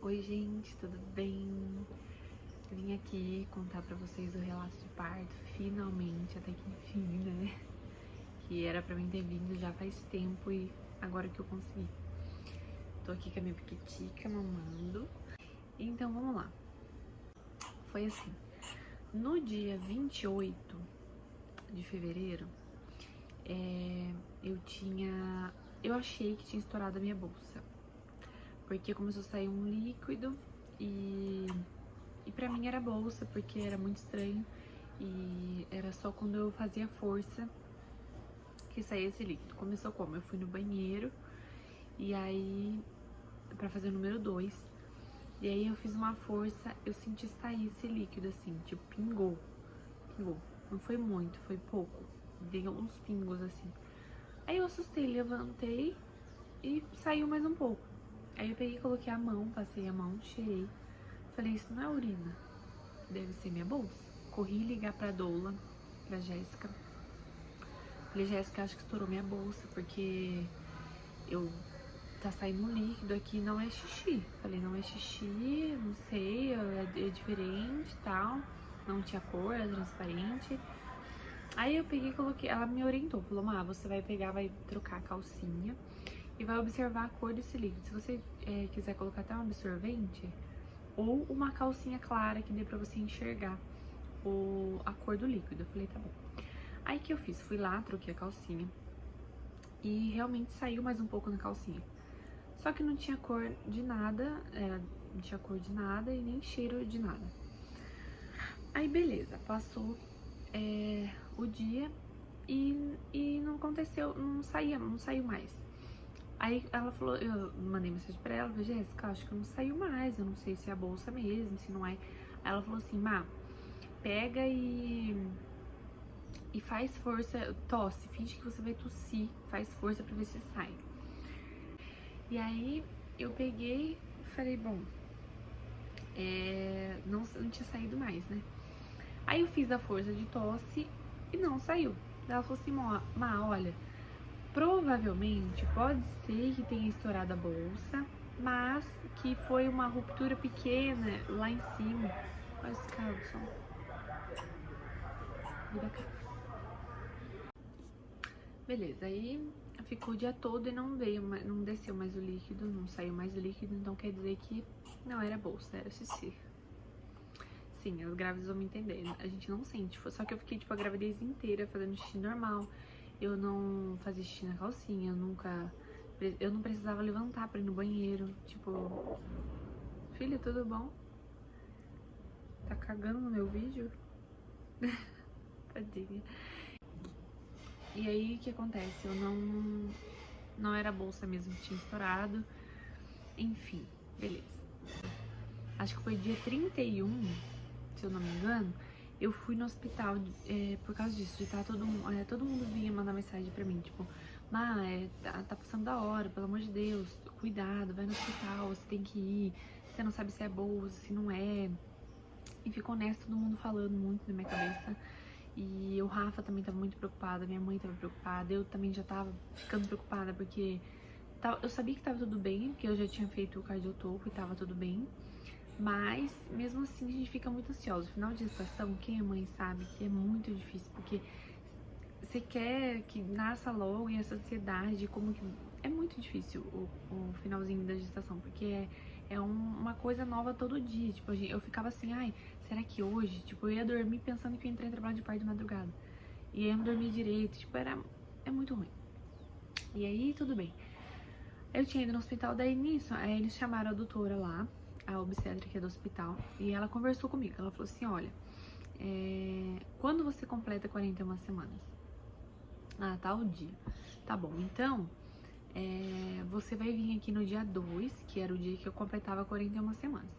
Oi gente, tudo bem? Eu vim aqui contar pra vocês o relato de parto, finalmente, até que enfim, né? Que era pra mim ter vindo já faz tempo e agora que eu consegui. Tô aqui com a minha piquitica mamando. Então vamos lá. Foi assim, no dia 28 de fevereiro, eu achei que tinha estourado a minha bolsa. Porque começou a sair um líquido e pra mim era bolsa, porque era muito estranho. E era só quando eu fazia força que saía esse líquido. Começou como? Eu fui no banheiro e aí, pra fazer o número 2, e aí eu fiz uma força, eu senti sair esse líquido assim, tipo, pingou. Não foi muito, foi pouco. Deu uns pingos assim. Aí eu assustei, levantei e saiu mais um pouco. Aí eu peguei, coloquei a mão, passei a mão, cheirei. Falei, isso não é urina, deve ser minha bolsa. Corri ligar pra doula, pra Jéssica. Falei, Jéssica, acho que estourou minha bolsa, porque tá saindo um líquido aqui, não é xixi. Falei, não é xixi, não sei, é diferente e tal. Não tinha cor, era transparente. Aí eu peguei e coloquei, ela me orientou, falou, Má, você vai pegar, vai trocar a calcinha e vai observar a cor desse líquido. Se você quiser colocar até um absorvente ou uma calcinha clara que dê pra você enxergar a cor do líquido. Eu falei, tá bom. Aí que eu fiz? Fui lá, troquei a calcinha e realmente saiu mais um pouco na calcinha. Só que não tinha cor de nada, não tinha cor de nada e nem cheiro de nada. Aí beleza, passou o dia e não aconteceu, não saiu mais. Aí ela falou, eu mandei mensagem pra ela, falei, Jéssica, acho que não saiu mais, eu não sei se é a bolsa mesmo, se não é. Aí ela falou assim, Má, pega e faz força, tosse, finge que você vai tossir, faz força pra ver se sai. E aí eu peguei e falei, bom, não tinha saído mais, né? Aí eu fiz a força de tosse e não saiu. Ela falou assim, Má, olha, provavelmente pode ser que tenha estourado a bolsa, mas que foi uma ruptura pequena lá em cima. Olha esse carro do som. Vira cá. Beleza, aí ficou o dia todo e não desceu mais o líquido, não saiu mais o líquido, então quer dizer que não era bolsa, era xixi. Sim, as grávidas vão me entender, a gente não sente, só que eu fiquei tipo a gravidez inteira fazendo xixi normal, eu não fazia xixi na calcinha, eu não precisava levantar pra ir no banheiro, tipo, filha, tudo bom? Tá cagando no meu vídeo? Tadinha. E aí, o que acontece? Eu não era bolsa mesmo que tinha estourado. Enfim, beleza. Acho que foi dia 31, se eu não me engano, eu fui no hospital por causa disso, de estar todo mundo vinha mandar mensagem pra mim, tipo, Má, tá passando da hora, pelo amor de Deus, cuidado, vai no hospital, você tem que ir, você não sabe se é bolsa, se não é. E ficou nessa, todo mundo falando muito na minha cabeça. E o Rafa também tava muito preocupado, minha mãe tava preocupada, eu também já tava ficando preocupada, porque eu sabia que tava tudo bem, porque eu já tinha feito o cardiotoco e tava tudo bem. Mas, mesmo assim, a gente fica muito ansioso. Final de gestação, quem é mãe sabe que é muito difícil, porque você quer que nasça logo e essa ansiedade, como que... É muito difícil o finalzinho da gestação, porque uma coisa nova todo dia. Tipo, eu ficava assim, ai, será que hoje? Tipo, eu ia dormir pensando que eu ia entrar em trabalho de parto de madrugada. E aí eu não dormia direito, tipo, é muito ruim. E aí, tudo bem. Eu tinha ido no hospital, daí nisso, aí eles chamaram a doutora lá, a obstétrica do hospital, e ela conversou comigo. Ela falou assim, olha, quando você completa 41 semanas? Ah, tá o dia. Tá bom, então, você vai vir aqui no dia 2, que era o dia que eu completava 41 semanas.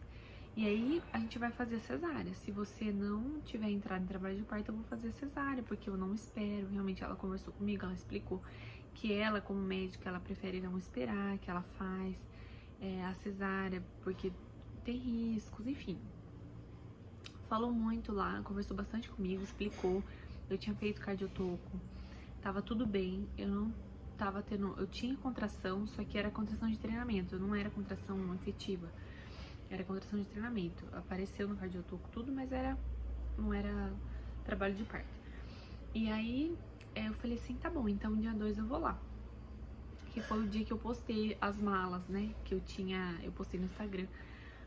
E aí, a gente vai fazer cesárea. Se você não tiver entrado em trabalho de parto, eu vou fazer cesárea, porque eu não espero. Realmente, ela conversou comigo, ela explicou que ela, como médica, ela prefere não esperar, que ela faz a cesárea, porque tem riscos, enfim. Falou muito lá, conversou bastante comigo, explicou. Eu tinha feito cardiotoco, tava tudo bem, eu não eu tinha contração, só que era contração de treinamento, não era contração efetiva. Era contração de treinamento. Apareceu no Cardiotoco tudo, mas não era trabalho de parto. E aí eu falei assim, tá bom, então dia 2 eu vou lá. Que foi o dia que eu postei as malas, né? Que eu postei no Instagram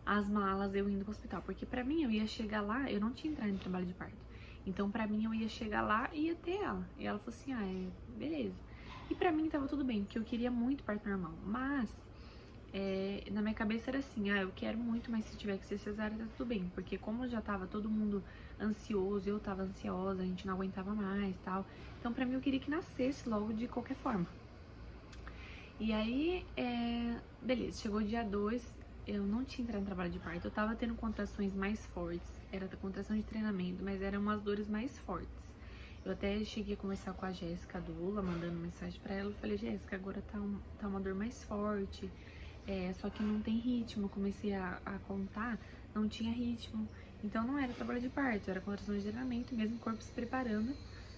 as malas eu indo pro hospital. Porque pra mim eu ia chegar lá, eu não tinha entrado em trabalho de parto. Então pra mim eu ia chegar lá e ia ter ela. E ela falou assim, beleza. E pra mim tava tudo bem, porque eu queria muito parto normal. Mas na minha cabeça era assim, eu quero muito, mas se tiver que ser cesárea tá tudo bem. Porque como já tava todo mundo ansioso, eu tava ansiosa, a gente não aguentava mais e tal. Então pra mim eu queria que nascesse logo de qualquer forma. E aí, beleza, chegou o dia 2, eu não tinha entrado em trabalho de parto, eu tava tendo contrações mais fortes, era contração de treinamento, mas eram umas dores mais fortes. Eu até cheguei a conversar com a Jéssica, a doula, mandando mensagem pra ela, eu falei, Jéssica, agora tá uma dor mais forte, só que não tem ritmo, eu comecei a contar, não tinha ritmo, então não era trabalho de parto, era contração de treinamento, mesmo o corpo se preparando,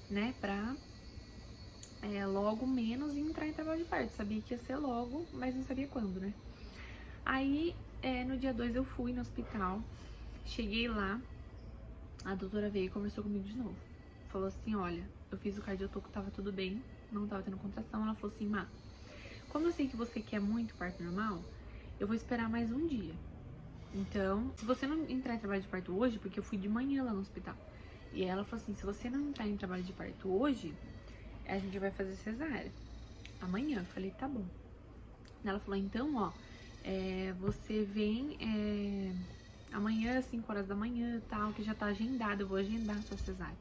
né, pra logo menos e entrar em trabalho de parto. Sabia que ia ser logo, mas não sabia quando, né? Aí, no dia 2 eu fui no hospital, cheguei lá, a doutora veio e conversou comigo de novo. Falou assim, olha, eu fiz o cardiotoco, tava tudo bem, não tava tendo contração. Ela falou assim, Má, como eu sei que você quer muito parto normal, eu vou esperar mais um dia. Então, se você não entrar em trabalho de parto hoje, porque eu fui de manhã lá no hospital, e ela falou assim, se você não entrar em trabalho de parto hoje, a gente vai fazer cesárea amanhã. Eu falei, tá bom. Ela falou, então, ó, você vem amanhã, 5 horas da manhã, tal, que já tá agendado, eu vou agendar a sua cesárea.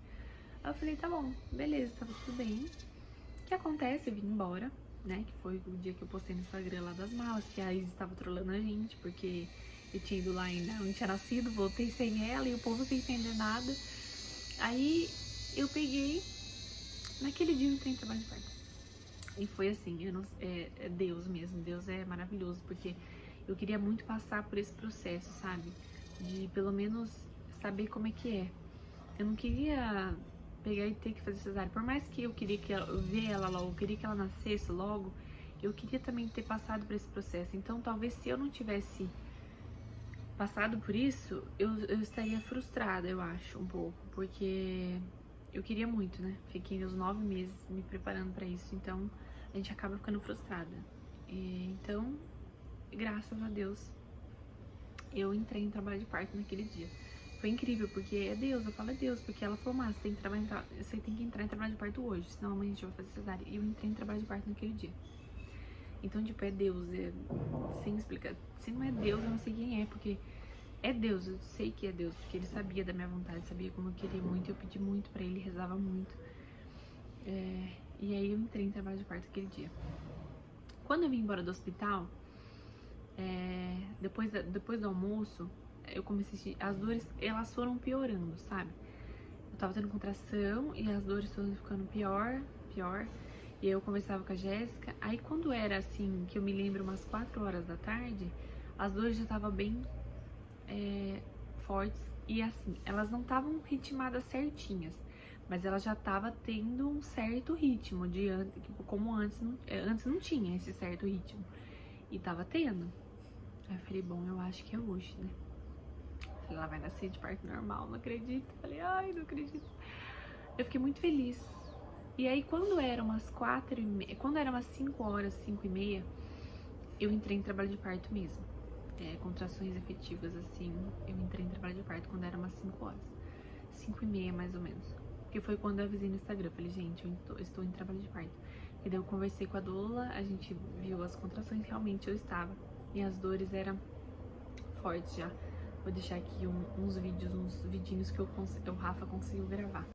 Aí eu falei, tá bom, beleza, tava tudo bem. O que acontece? Eu vim embora, né, que foi o dia que eu postei no Instagram lá das malas, que a Isis tava trolando a gente, porque eu tinha ido lá ainda, não tinha nascido, voltei sem ela e o povo sem entender nada. Aí eu peguei, naquele dia eu entrei em trabalho de parto. E foi assim, é Deus mesmo, Deus é maravilhoso, porque eu queria muito passar por esse processo, sabe? De pelo menos saber como é que é. Eu não queria pegar e ter que fazer cesárea, por mais que eu queria eu ver ela logo, eu queria que ela nascesse logo, eu queria também ter passado por esse processo. Então talvez se eu não tivesse passado por isso, eu estaria frustrada, eu acho, um pouco, porque eu queria muito, né? Fiquei os 9 meses me preparando pra isso, então a gente acaba ficando frustrada. Então, graças a Deus, eu entrei em trabalho de parto naquele dia. Foi incrível, porque é Deus, eu falo é Deus, porque ela falou, mas você tem que entrar em trabalho de parto hoje, senão amanhã a gente vai fazer cesárea. E eu entrei em trabalho de parto naquele dia. Então, tipo, é Deus, sem explicar. Se não é Deus, eu não sei quem é, porque é Deus, eu sei que é Deus, porque ele sabia da minha vontade, sabia como eu queria muito, eu pedi muito pra ele, rezava muito. E aí eu entrei em trabalho de parto aquele dia. Quando eu vim embora do hospital, depois do almoço, eu comecei a sentir, as dores, elas foram piorando, sabe? Eu tava tendo contração e as dores foram ficando pior. E aí eu conversava com a Jéssica, aí quando era assim, que eu me lembro umas 4 horas da tarde, as dores já estavam bem fortes e assim, elas não estavam ritmadas certinhas, mas ela já tava tendo um certo ritmo de como antes não tinha esse certo ritmo e tava tendo. Aí eu falei, bom, eu acho que é hoje, né? Falei, ela vai nascer de parto normal, não acredito. Falei, ai, não acredito. Eu fiquei muito feliz. E aí quando era umas 4h30, quando era umas 5 horas, 5h30, eu entrei em trabalho de parto mesmo. Contrações efetivas, assim, eu entrei em trabalho de parto quando era umas 5 horas. 5h30, mais ou menos. Que foi quando eu avisei no Instagram. Falei, gente, eu estou em trabalho de parto. E daí eu conversei com a doula, a gente viu as contrações, realmente eu estava. E as dores eram fortes já. Vou deixar aqui uns vidinhos que o Rafa conseguiu gravar.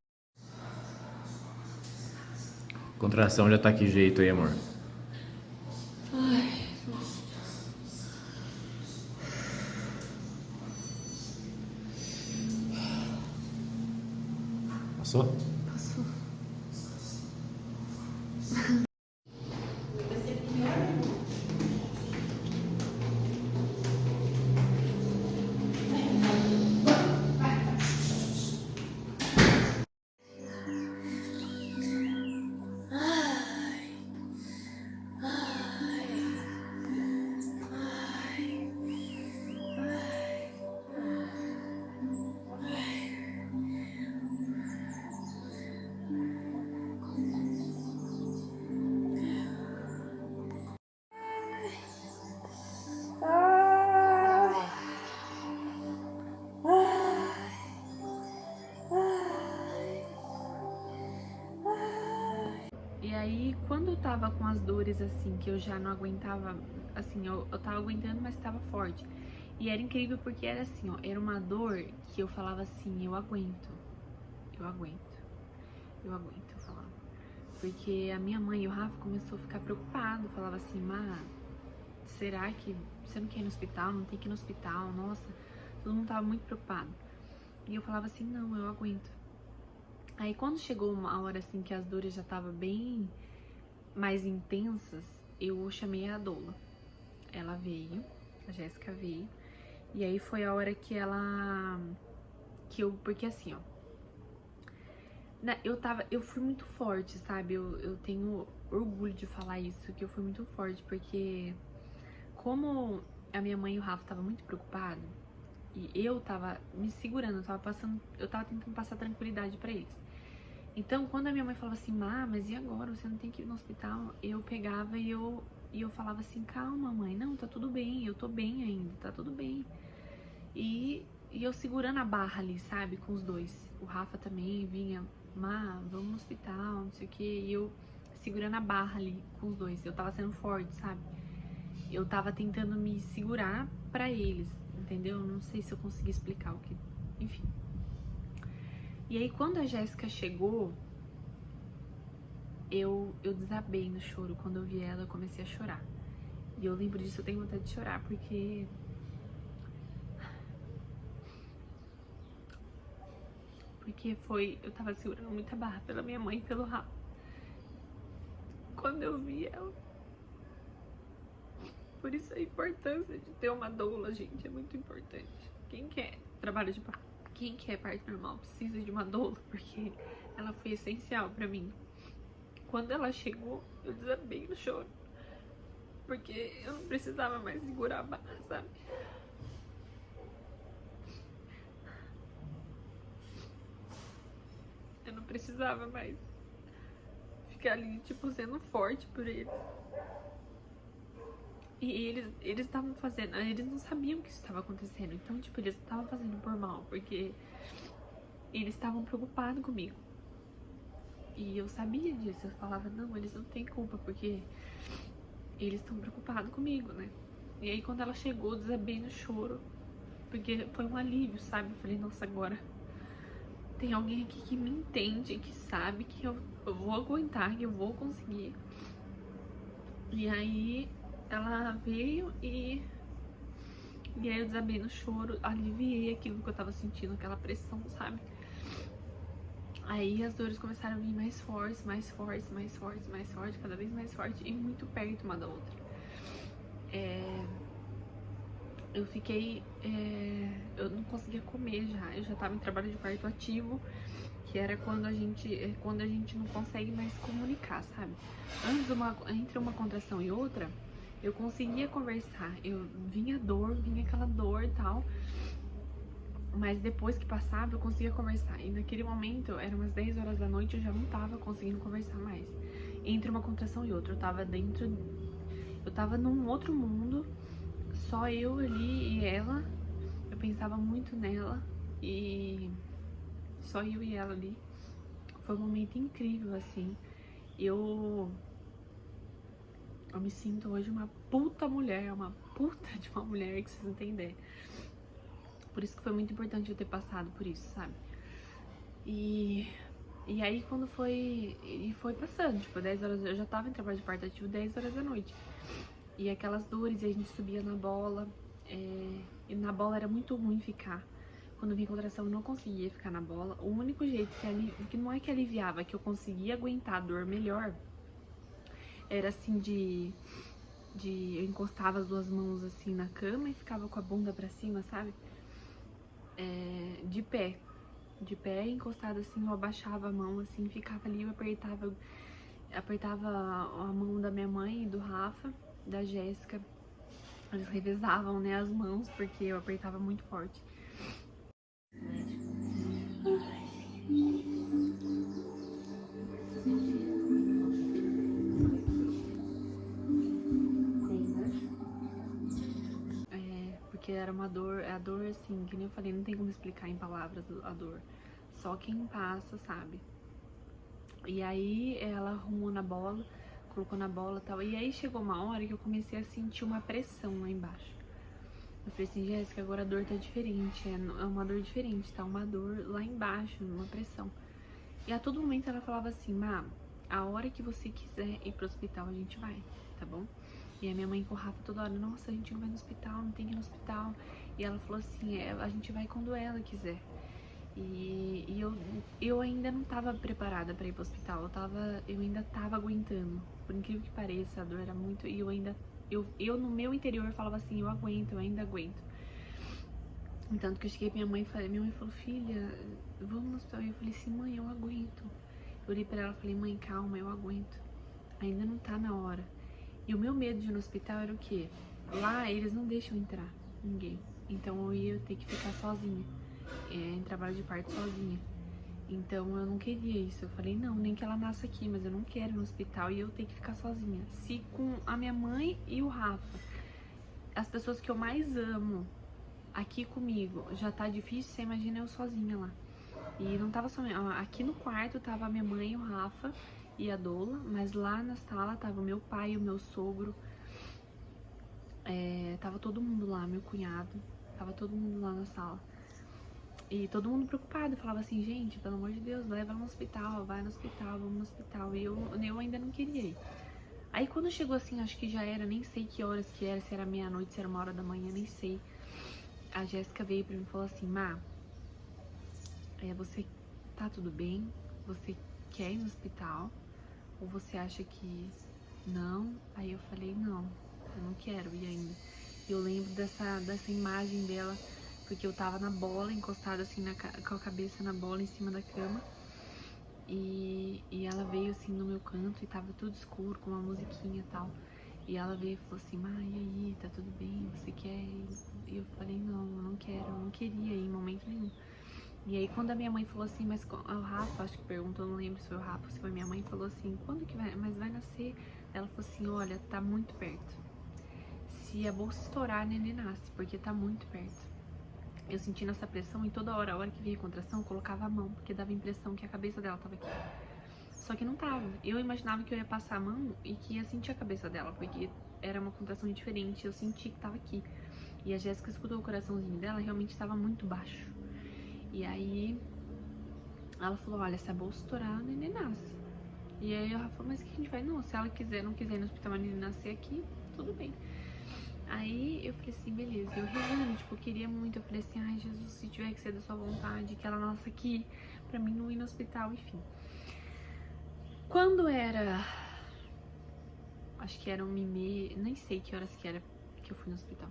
Contração já tá que jeito aí, amor? Ai, nossa. Passou? Passou. quando eu tava com as dores, assim, que eu já não aguentava, assim, eu tava aguentando, mas tava forte. E era incrível porque era assim, ó, era uma dor que eu falava assim, eu aguento, eu aguento, eu aguento, eu falava. Porque a minha mãe e o Rafa começou a ficar preocupado, falava assim, Má, será que você não quer ir no hospital? Não tem que ir no hospital, nossa, todo mundo tava muito preocupado. E eu falava assim, não, eu aguento. Aí quando chegou uma hora assim que as dores já estavam bem mais intensas, eu chamei a doula. Ela veio, a Jéssica veio, e aí foi a hora que porque assim, ó, eu fui muito forte, sabe? Eu tenho orgulho de falar isso, que eu fui muito forte, porque como a minha mãe e o Rafa estavam muito preocupados, e eu tava me segurando, eu tava tentando passar tranquilidade pra eles. Então, quando a minha mãe falava assim, mas e agora? Você não tem que ir no hospital? Eu pegava e eu falava assim, calma, mãe, não, tá tudo bem, eu tô bem ainda, tá tudo bem. E eu segurando a barra ali, sabe, com os dois. O Rafa também vinha, vamos no hospital, não sei o que, e eu segurando a barra ali com os dois. Eu tava sendo forte, sabe? Eu tava tentando me segurar pra eles, entendeu? Não sei se eu consegui explicar o que, enfim. E aí, quando a Jéssica chegou, eu desabei no choro. Quando eu vi ela, eu comecei a chorar. E eu lembro disso, eu tenho vontade de chorar, porque eu tava segurando muita barra pela minha mãe e pelo Rafa. Quando eu vi ela. Por isso a importância de ter uma doula, gente, é muito importante. Quem quer trabalho de parto, quem quer parto normal precisa de uma doula, porque ela foi essencial pra mim. Quando ela chegou, eu desabei no choro, porque eu não precisava mais segurar a barra, sabe? Eu não precisava mais ficar ali, tipo, sendo forte por eles. E eles estavam fazendo, eles não sabiam que isso estava acontecendo. Então, tipo, eles estavam fazendo por mal, porque eles estavam preocupados comigo. E eu sabia disso, eu falava, não, eles não têm culpa, porque eles estão preocupados comigo, né? E aí quando ela chegou, eu desabei no choro, porque foi um alívio, sabe? Eu falei, nossa, agora tem alguém aqui que me entende, que sabe que eu vou aguentar, que eu vou conseguir. E aí ela veio e aí eu desabei no choro, aliviei aquilo que eu tava sentindo, aquela pressão, sabe? Aí as dores começaram a vir mais fortes, mais fortes, mais fortes, mais fortes, cada vez mais forte e muito perto uma da outra. Eu fiquei, eu não conseguia comer já, eu já tava em trabalho de parto ativo, que era quando a gente não consegue mais se comunicar, sabe? Entre uma contração e outra, eu conseguia conversar, vinha aquela dor e tal, mas depois que passava eu conseguia conversar. E naquele momento, eram umas 10 horas da noite, eu já não tava conseguindo conversar mais. Entre uma contração e outra, eu tava num outro mundo, só eu ali e ela. Eu pensava muito nela e só eu e ela ali. Foi um momento incrível, assim. Eu me sinto hoje uma puta mulher, uma puta de uma mulher, que vocês não têm ideia. Por isso que foi muito importante eu ter passado por isso, sabe? E aí quando foi passando, tipo, 10 horas, eu já tava em trabalho de parto ativo 10 horas da noite. E aquelas dores, e a gente subia na bola, e na bola era muito ruim ficar. Quando vinha contração eu não conseguia ficar na bola. O único jeito que não é que aliviava, que eu conseguia aguentar a dor melhor, era assim eu encostava as duas mãos assim na cama e ficava com a bunda pra cima, sabe? De pé, encostada assim, eu abaixava a mão assim, ficava ali, eu apertava a mão da minha mãe e do Rafa, da Jéssica. Eles revezavam, né, as mãos, porque eu apertava muito forte. Porque era uma dor, a dor assim, que nem eu falei, não tem como explicar em palavras a dor. Só quem passa sabe. E aí ela arrumou na bola, colocou na bola e tal. E aí chegou uma hora que eu comecei a sentir uma pressão lá embaixo. Eu falei assim, Jéssica, agora a dor tá diferente, é uma dor diferente, tá uma dor lá embaixo, uma pressão. E a todo momento ela falava assim, Má, a hora que você quiser ir pro hospital, a gente vai, tá bom? E a minha mãe com o Rafa toda hora, nossa, a gente não vai no hospital, não tem que ir no hospital. E ela falou assim, a gente vai quando ela quiser. E eu ainda não tava preparada pra ir pro hospital, eu ainda tava aguentando. Por incrível que pareça, a dor era muito... E eu no meu interior falava assim, eu ainda aguento. Tanto que eu cheguei pra minha mãe falou, filha, vamos no hospital. E eu falei assim, mãe, eu aguento. Eu olhei pra ela e falei, mãe, calma, eu aguento. Ainda não tá na hora. E o meu medo de ir no hospital era o quê? Lá eles não deixam entrar ninguém. Então eu ia ter que ficar sozinha, em trabalho de parto sozinha. Então eu não queria isso. Eu falei, não, nem que ela nasça aqui, mas eu não quero ir no hospital e eu ter que ficar sozinha. Se com a minha mãe e o Rafa, as pessoas que eu mais amo aqui comigo, já tá difícil, você imagina eu sozinha lá. E não tava só... Aqui no quarto tava a minha mãe, o Rafa e a Dola, mas lá na sala tava o meu pai, o meu sogro, tava todo mundo lá, meu cunhado, tava todo mundo lá na sala. E todo mundo preocupado, falava assim, gente, pelo amor de Deus, leva no hospital, vai no hospital, vamos no hospital. E eu ainda não queria ir. Aí quando chegou assim, acho que já era, nem sei que horas que era, se era meia-noite, se era 1h da manhã, nem sei. A Jéssica veio pra mim e falou assim, Má, você tá tudo bem? Você quer ir no hospital? Ou você acha que não? Aí eu falei, não, eu não quero ir ainda. E eu lembro dessa imagem dela, porque eu tava na bola, encostada assim, com a cabeça na bola, em cima da cama. E ela veio assim no meu canto e tava tudo escuro, com uma musiquinha e tal. E ela veio e falou assim, Má, e aí, tá tudo bem? Você quer ir? E eu falei, não, eu não quero, eu não queria ir em momento nenhum. E aí quando a minha mãe falou assim, mas o Rafa, acho que perguntou, não lembro se foi o Rafa, se foi minha mãe, falou assim, quando que vai, mas vai nascer? Ela falou assim, olha, tá muito perto. Se a bolsa estourar, a neném nasce, porque tá muito perto. Eu sentindo essa pressão e toda hora, a hora que vinha a contração, eu colocava a mão, porque dava a impressão que a cabeça dela tava aqui. Só que não tava. Eu imaginava que eu ia passar a mão e que ia sentir a cabeça dela, porque era uma contração diferente, eu senti que tava aqui. E a Jéssica escutou o coraçãozinho dela, realmente estava muito baixo. E aí ela falou, olha, se a bolsa estourar, a neném nasce. E aí ela falou, mas o que a gente vai? Não, se ela não quiser ir no hospital, a neném nascer aqui, tudo bem. Aí eu falei assim, beleza, eu rezando, tipo, eu queria muito, eu falei assim, ai Jesus, se tiver que ser da sua vontade, que ela nasça aqui, pra mim não ir no hospital, enfim. Quando era, acho que era 1h30, nem sei que horas que era que eu fui no hospital.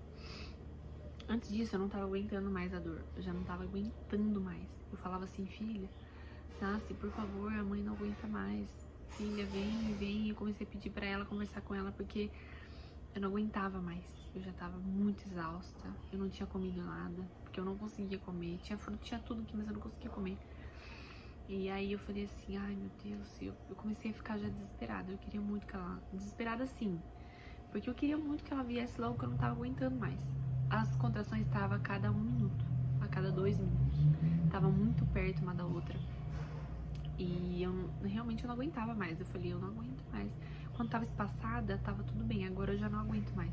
Antes disso eu não tava aguentando mais a dor, eu já não tava aguentando mais. Eu falava assim, filha, nasce, por favor, a mãe não aguenta mais. Filha, vem, eu comecei a pedir pra ela, conversar com ela, porque eu não aguentava mais. Eu já tava muito exausta, eu não tinha comido nada, porque eu não conseguia comer. Tinha tudo aqui, mas eu não conseguia comer. E aí eu falei assim, ai meu Deus, eu comecei a ficar já desesperada. Eu queria muito que ela... Desesperada sim, porque eu queria muito que ela viesse logo, que eu não tava aguentando mais. As contrações estavam a cada 1 minuto, a cada 2 minutos. Tava muito perto uma da outra. E realmente eu não aguentava mais. Eu falei, eu não aguento mais. Quando tava espaçada, tava tudo bem, agora eu já não aguento mais.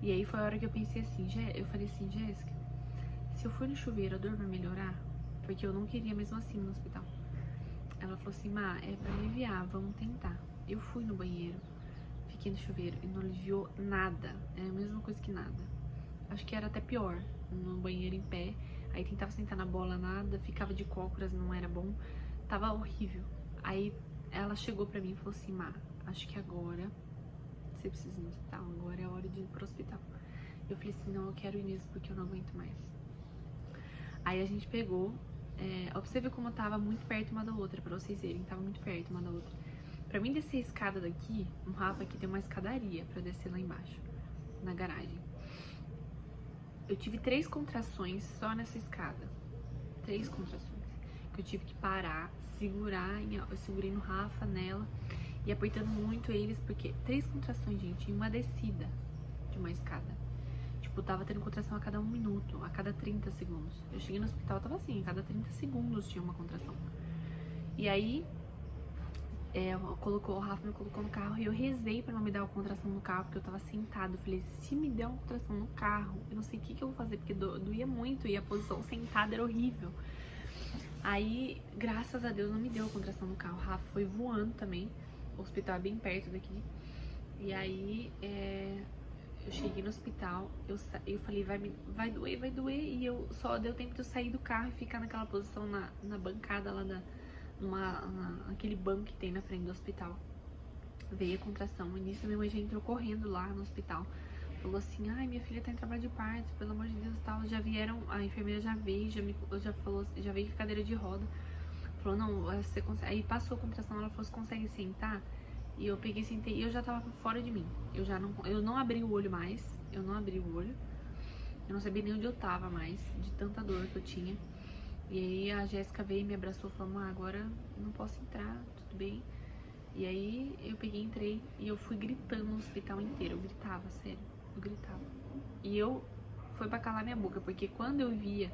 E aí foi a hora que eu pensei assim, eu falei assim, Jéssica, se eu for no chuveiro, a dor vai melhorar? Porque eu não queria mesmo assim no hospital. Ela falou assim, Má, é pra aliviar, vamos tentar. Eu fui no banheiro, fiquei no chuveiro e não aliviou nada. É a mesma coisa que nada. Acho que era até pior, no banheiro em pé. Aí tentava sentar na bola, nada, ficava de cócoras, não era bom. Tava horrível. Aí ela chegou pra mim e falou assim, Má, acho que agora você precisa ir no hospital, agora é a hora de ir pro hospital. Eu falei assim, não, eu quero ir mesmo porque eu não aguento mais. Aí a gente pegou, pra você ver como eu tava muito perto uma da outra, pra vocês verem, tava muito perto uma da outra. Pra mim descer a escada daqui, o Rafa aqui tem uma escadaria pra eu descer lá embaixo, na garagem. Eu tive 3 contrações só nessa escada. 3 contrações. Que eu tive que parar, eu segurei no Rafa, nela, e apertando muito eles, porque 3 contrações, gente, em uma descida de uma escada. Tipo, tava tendo contração a cada 1 minuto, a cada 30 segundos. Eu cheguei no hospital, tava assim, a cada 30 segundos tinha uma contração. E aí, O Rafa me colocou no carro e eu rezei pra não me dar uma contração no carro, porque eu tava sentada. Eu falei, se me der uma contração no carro, eu não sei o que eu vou fazer, porque doía muito e a posição sentada era horrível. Aí, graças a Deus, não me deu contração no carro. O Rafa foi voando também. O hospital é bem perto daqui. E aí, eu cheguei no hospital, eu falei, vai doer. E eu só deu tempo de eu sair do carro e ficar naquela posição na bancada lá naquele banco que tem na frente do hospital. Veio a contração. E nisso minha mãe já entrou correndo lá no hospital. Falou assim, ai, minha filha tá em trabalho de parto, pelo amor de Deus e tal. Já vieram, a enfermeira já veio, já veio de cadeira de roda. Falou, não, você consegue. Aí passou a contração, ela falou, você consegue sentar? E eu peguei, sentei, e eu já tava fora de mim. Eu não abri o olho mais, eu não sabia nem onde eu tava mais, de tanta dor que eu tinha. E aí a Jéssica veio e me abraçou, falou, agora não posso entrar, tudo bem. E aí eu peguei, entrei e eu fui gritando no hospital inteiro, eu gritava, sério, eu gritava. E foi pra calar minha boca, porque quando eu via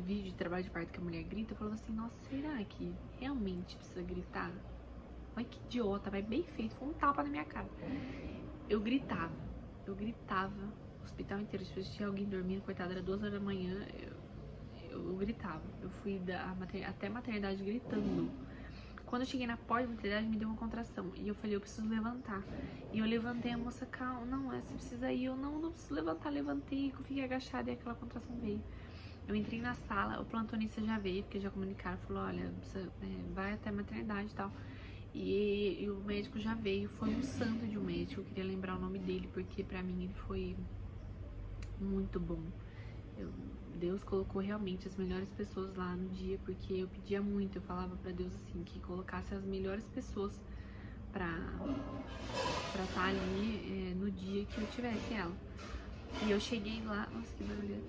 vídeo de trabalho de parto que a mulher grita, eu falava assim, nossa, será que realmente precisa gritar? Olha que idiota, mas bem feito, foi um tapa na minha cara. Eu gritava, o hospital inteiro, se tinha alguém dormindo, coitada, era 2 horas da manhã, eu gritava. Eu fui até a maternidade gritando. Quando eu cheguei na porta da maternidade, me deu uma contração. E eu falei, eu preciso levantar. E eu levantei, a moça, calma, não, você precisa ir. Eu, não preciso levantar, levantei, eu fiquei agachada e aquela contração veio. Eu entrei na sala, o plantonista já veio, porque já comunicaram, falou, olha, você, vai até a maternidade e tal. E o médico já veio, foi um santo de um médico, eu queria lembrar o nome dele, porque pra mim ele foi muito bom. Deus colocou realmente as melhores pessoas lá no dia, porque eu pedia muito, eu falava pra Deus assim, que colocasse as melhores pessoas pra estar ali no dia que eu tivesse ela. E eu cheguei lá, nossa, que barulho.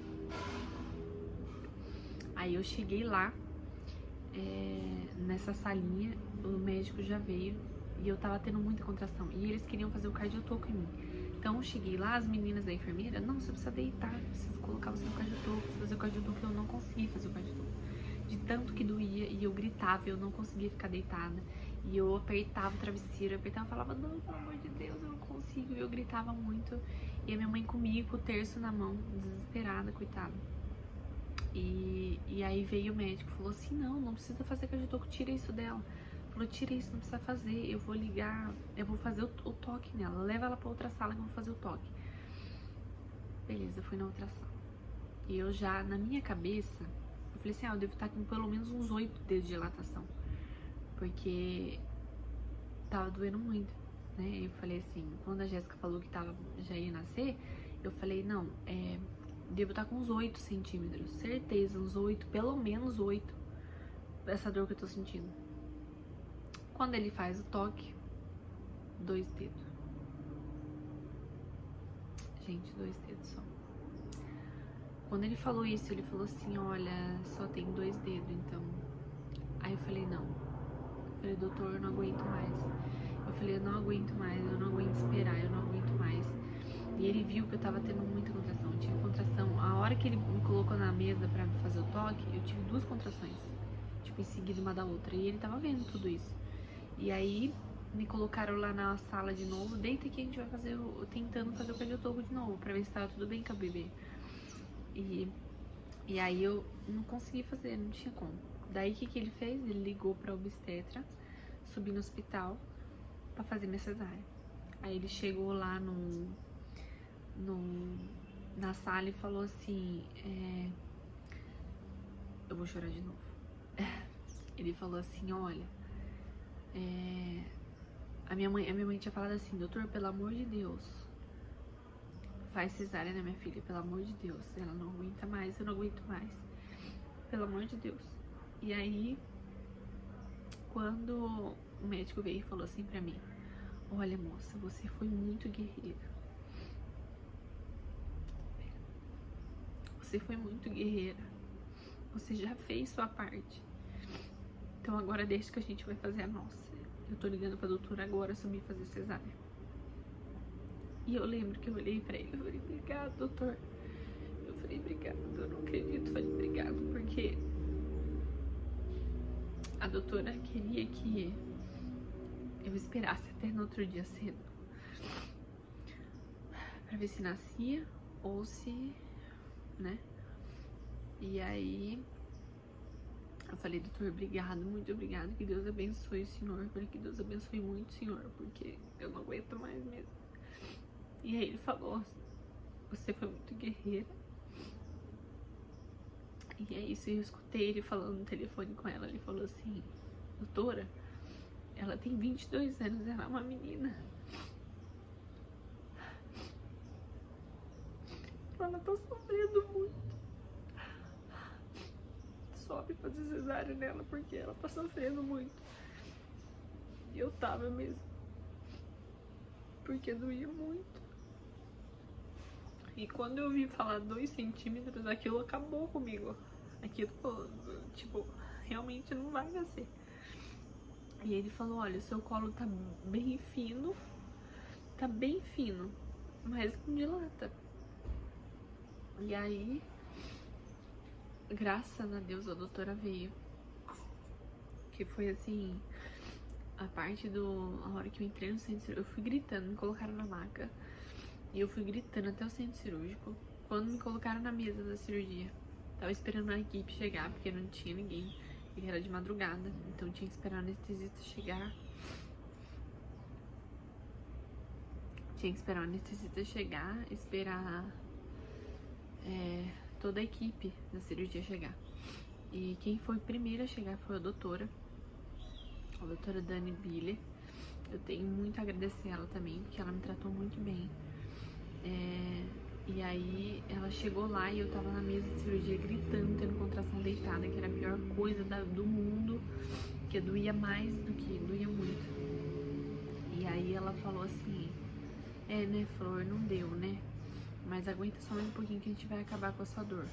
Aí eu cheguei lá, nessa salinha, o médico já veio e eu tava tendo muita contração. E eles queriam fazer o cardiotoco em mim. Então eu cheguei lá, as meninas da enfermeira, não, você precisa deitar, precisa colocar você no cardiotoco, fazer o cardiotoco. Eu não consegui fazer o cardiotoco. De tanto que doía e eu gritava, eu não conseguia ficar deitada. E eu apertava o travesseiro, eu apertava e falava, não, pelo amor de Deus, eu não consigo. E eu gritava muito. E a minha mãe comigo, com o terço na mão, desesperada, coitada. E aí veio o médico, falou assim, não precisa fazer cardiotoco, tira isso dela. Falou, tira isso, não precisa fazer, eu vou ligar, eu vou fazer o toque nela, leva ela pra outra sala que eu vou fazer o toque. Beleza, eu fui na outra sala. E eu já, na minha cabeça, eu falei assim, eu devo estar com pelo menos uns 8 dedos de dilatação. Porque tava doendo muito, né? Eu falei assim, quando a Jéssica falou que já ia nascer, eu falei, não, devo estar com uns 8 centímetros, certeza, uns 8, pelo menos 8, essa dor que eu tô sentindo. Quando ele faz o toque, 2 dedos. Gente, 2 dedos só. Quando ele falou isso, ele falou assim, olha, só tem 2 dedos, então. Aí eu falei, não. Eu falei, doutor, eu não aguento mais. Eu falei, eu não aguento mais, eu não aguento esperar, eu não aguento mais. E ele viu que eu tava tendo muita contração, eu tive contração. A hora que ele me colocou na mesa pra fazer o toque, eu tive 2 contrações. Tipo, em seguida uma da outra. E ele tava vendo tudo isso. E aí, me colocaram lá na sala de novo, deita que a gente vai tentando fazer o cardiotoco de novo, pra ver se tava tudo bem com a bebê. E aí eu não consegui fazer, não tinha como. Daí o que ele fez? Ele ligou pra obstetra, subi no hospital pra fazer minha cesárea. Aí ele chegou lá na sala e falou assim, eu vou chorar de novo. Ele falou assim, olha, a minha mãe tinha falado assim, doutor, pelo amor de Deus, faz cesárea na minha filha, pelo amor de Deus, ela não aguenta mais, eu não aguento mais, pelo amor de Deus. E aí, quando o médico veio e falou assim pra mim, olha moça, você foi muito guerreira, você foi muito guerreira, você já fez sua parte, então agora deixa que a gente vai fazer a nossa. Eu tô ligando pra doutora agora subir fazer cesárea. E eu lembro que eu olhei pra ele e falei, obrigado, doutor. Eu falei, obrigado, eu não acredito. Eu falei, obrigado, porque a doutora queria que eu esperasse até no outro dia cedo pra ver se nascia ou se, né? E aí eu falei, doutor, obrigado, muito obrigado, que Deus abençoe o senhor. Eu falei que Deus abençoe muito o senhor, porque eu não aguento mais mesmo. E aí ele falou, você foi muito guerreira. E é isso, eu escutei ele falando no telefone com ela. Ele falou assim, doutora, ela tem 22 anos, ela é uma menina. Ela tá sofrendo muito. Sobe fazer cesárea nela porque ela tá sofrendo muito. E eu tava mesmo. Porque doía muito. E quando eu vi falar 2 centímetros, aquilo acabou comigo. Aquilo, tipo, realmente não vai nascer. E ele falou, olha, o seu colo tá bem fino, mas não dilata. E aí, graças a Deus, a doutora veio. Que foi assim, a hora que eu entrei no centro cirúrgico, eu fui gritando, me colocaram na maca. E eu fui gritando até o centro cirúrgico. Quando me colocaram na mesa da cirurgia, tava esperando a equipe chegar, porque não tinha ninguém. E era de madrugada, então tinha que esperar o anestesista chegar. Esperar toda a equipe da cirurgia chegar. E quem foi primeiro a chegar foi a doutora Dani Biller. Eu tenho muito a agradecer ela também, porque ela me tratou muito bem. E aí ela chegou lá e eu tava na mesa de cirurgia gritando, tendo contração deitada, que era a pior coisa do mundo, que doía mais do que doía muito. E aí ela falou assim, né, Flor, não deu, né? Mas aguenta só mais um pouquinho que a gente vai acabar com a sua dor.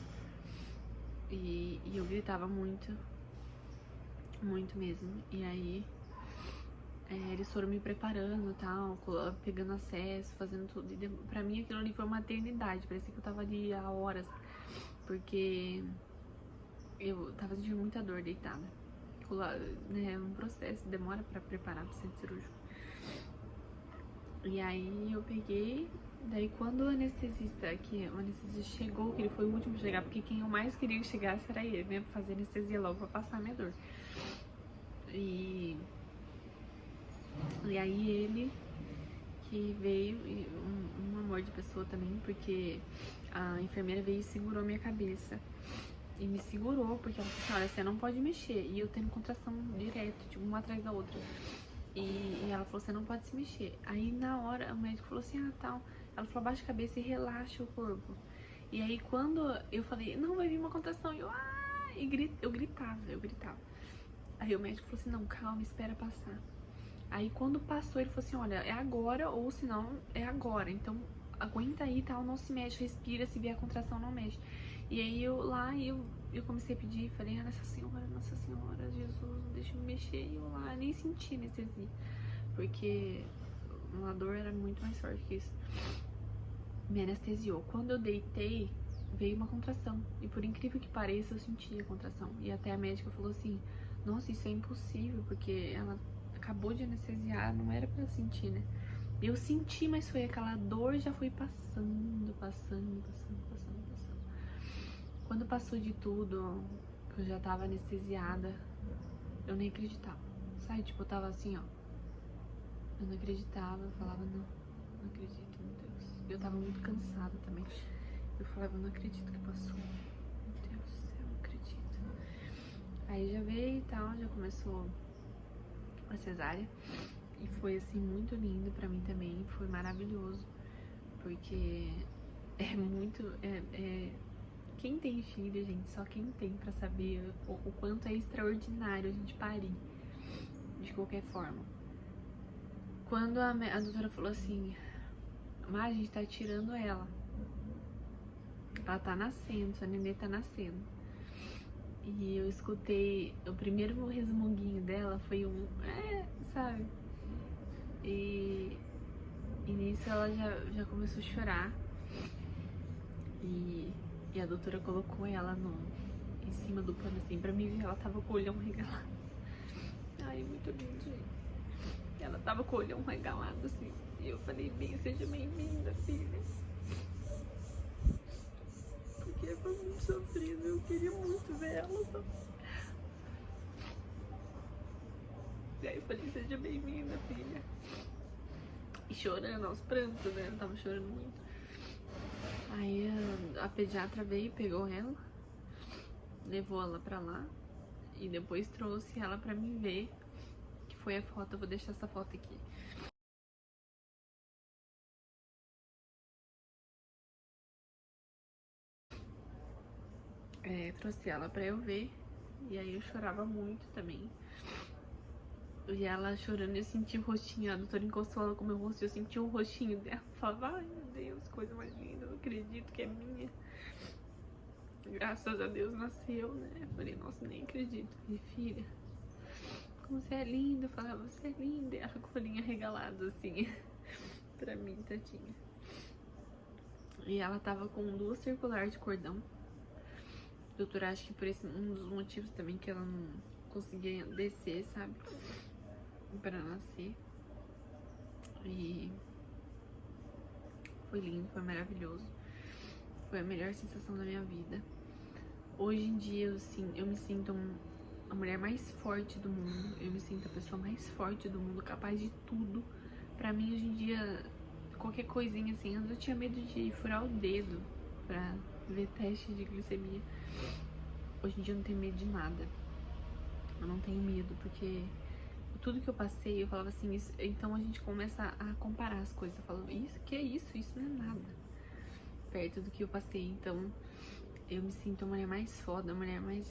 E eu gritava muito, muito mesmo. E aí eles foram me preparando e tal, pegando acesso, fazendo tudo. E pra mim aquilo ali foi uma eternidade, parecia que eu tava ali há horas, porque eu tava sentindo muita dor deitada. É um processo, demora pra preparar pro centro cirúrgico. E aí eu peguei, daí quando o anestesista chegou, que ele foi o último a chegar, porque quem eu mais queria que chegasse era ele, né, pra fazer anestesia logo, pra passar a minha dor. E aí ele que veio, um amor de pessoa também, porque a enfermeira veio e segurou minha cabeça. E me segurou, porque ela falou assim, olha, você não pode mexer. E eu tendo contração direto, tipo, uma atrás da outra. E ela falou, você não pode se mexer. Aí na hora, o médico falou assim, tal. Ela falou, abaixa a cabeça e relaxa o corpo. E aí quando eu falei, não, vai vir uma contração. E eu gritava. Aí o médico falou assim, não, calma, espera passar. Aí quando passou, ele falou assim, olha, é agora ou se não, é agora. Então aguenta aí, tal, não se mexe, respira, se vier a contração, não mexe. E aí eu comecei a pedir, falei, Nossa Senhora, Jesus, não deixa eu me mexer. E eu lá, nem senti anestesia, porque a dor era muito mais forte que isso. Me anestesiou. Quando eu deitei, veio uma contração. E por incrível que pareça, eu senti a contração. E até a médica falou assim, nossa, isso é impossível, porque ela acabou de anestesiar, não era pra sentir, né? Eu senti, mas foi aquela dor, já foi passando. Quando passou de tudo, que eu já tava anestesiada, eu nem acreditava, sabe? Tipo, eu tava assim, ó. Eu não acreditava, eu falava, não acredito, meu Deus. Eu tava muito cansada também. Eu falava, não acredito que passou. Meu Deus do céu, não acredito. Aí já veio e tal, já começou a cesárea. E foi assim, muito lindo pra mim também. Foi maravilhoso. Porque quem tem filho, gente, só quem tem pra saber o quanto é extraordinário a gente parir, de qualquer forma. Quando a doutora falou assim, a gente tá tirando ela tá nascendo, sua nenê tá nascendo. E eu escutei, o primeiro resmunguinho dela foi sabe? E nisso ela já começou a chorar. E a doutora colocou ela em cima do pano assim, pra mim ver, ela tava com o olhão regalado. Ai, muito lindo, gente. Ela tava com o olhão regalado, assim. E eu falei, bem, seja bem-vinda, filha. Porque foi muito sofrido, eu queria muito ver ela, sabe? E aí eu falei, seja bem-vinda, filha. E chorando aos prantos, né? Ela tava chorando muito. Aí a pediatra veio, pegou ela, levou ela pra lá e depois trouxe ela pra mim ver, que foi a foto. Eu vou deixar essa foto aqui. Trouxe ela pra eu ver, e aí eu chorava muito também. E ela chorando, eu senti o rostinho, a doutora encostou ela com o meu rosto, eu senti o rostinho dela. Eu falava, ai meu Deus, coisa mais linda, eu não acredito que é minha. Graças a Deus nasceu, né? Eu falei, nossa, nem acredito. Falei, filha, como você é linda. Eu falava, você é linda. E ela com o olhinho regalado, assim, pra mim, tadinha. E ela tava com 2 circulares de cordão. Doutora, acho que por esse um dos motivos também que ela não conseguia descer, sabe? Pra nascer. E foi lindo, foi maravilhoso. Foi a melhor sensação da minha vida. Hoje em dia, eu me sinto a mulher mais forte do mundo. Eu me sinto a pessoa mais forte do mundo, capaz de tudo. Pra mim, hoje em dia, qualquer coisinha assim, antes eu tinha medo de furar o dedo pra ver teste de glicemia. Hoje em dia eu não tenho medo de nada. Eu não tenho medo, porque tudo que eu passei, eu falava assim, isso, então a gente começa a comparar as coisas. Eu falo, isso, que é isso? Isso não é nada perto do que eu passei. Então, eu me sinto a mulher mais foda, a mulher mais...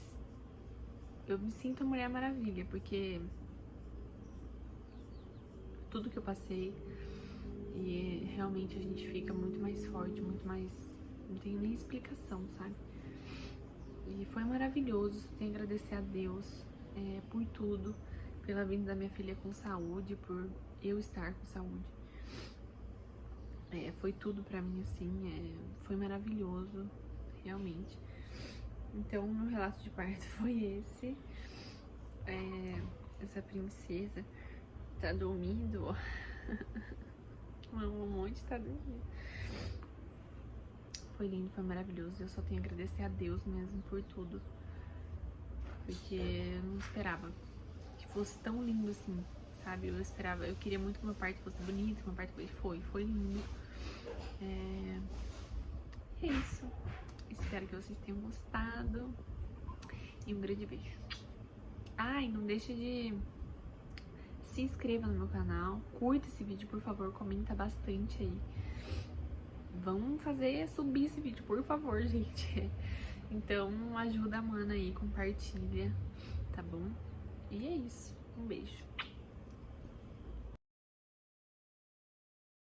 Eu me sinto a Mulher Maravilha, porque tudo que eu passei, e realmente a gente fica muito mais forte, muito mais... Não tenho nem explicação, sabe? E foi maravilhoso, tenho que agradecer a Deus por tudo, pela vinda da minha filha com saúde, por eu estar com saúde. Foi tudo pra mim, assim, foi maravilhoso, realmente. Então, meu relato de parto foi esse. Essa princesa tá dormindo, ó. Um monte tá dormindo. Foi lindo, foi maravilhoso. Eu só tenho a agradecer a Deus mesmo por tudo. Porque eu não esperava que fosse tão lindo assim, sabe? Eu queria muito que meu parto fosse bonito, que meu parto foi lindo. É isso. Espero que vocês tenham gostado. E um grande beijo. E não deixa de se inscreva no meu canal. Curta esse vídeo, por favor. Comenta bastante aí. Vamos subir esse vídeo, por favor, gente. Então, ajuda a mana aí, compartilha, tá bom? E é isso. Um beijo.